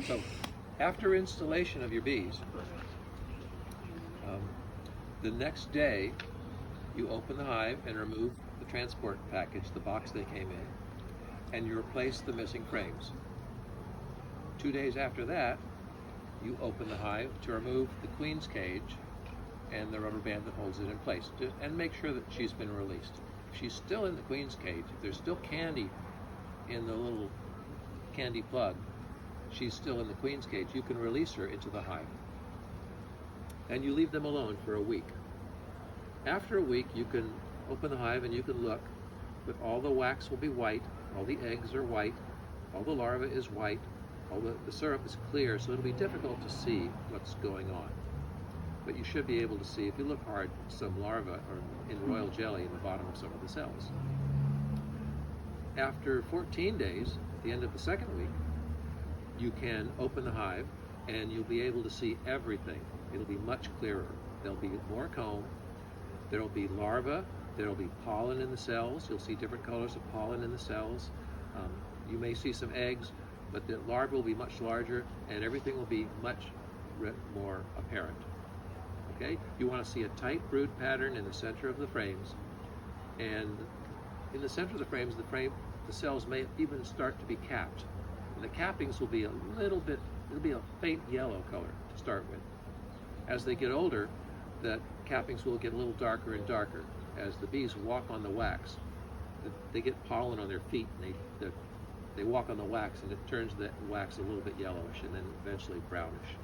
So after installation of your bees, the next day you open the hive and remove the transport package, the box they came in, and you replace the missing frames. 2 days after that, you open the hive to remove the queen's cage and the rubber band that holds it in place, and make sure that she's been released. If she's still in the queen's cage, if there's still candy in the little candy plug, she's still in the queen's cage, you can release her into the hive. And you leave them alone for a week. After a week, you can open the hive and you can look, but all the wax will be white, all the eggs are white, all the larvae is white, all the syrup is clear, so it'll be difficult to see what's going on. But you should be able to see, if you look hard, some larvae are in royal jelly in the bottom of some of the cells. After 14 days, at the end of the second week, you can open the hive and you'll be able to see everything. It'll be much clearer. There'll be more comb, there'll be larvae, there'll be pollen in the cells. You'll see different colors of pollen in the cells. You may see some eggs, but the larvae will be much larger and everything will be much more apparent. Okay? You want to see a tight brood pattern in the center of the frames, and in the center of the frames, the cells may even start to be capped. And the cappings will be a little bit, it'll be a faint yellow color to start with. As they get older, the cappings will get a little darker and darker. As the bees walk on the wax, they get pollen on their feet, and they walk on the wax, and it turns the wax a little bit yellowish and then eventually brownish.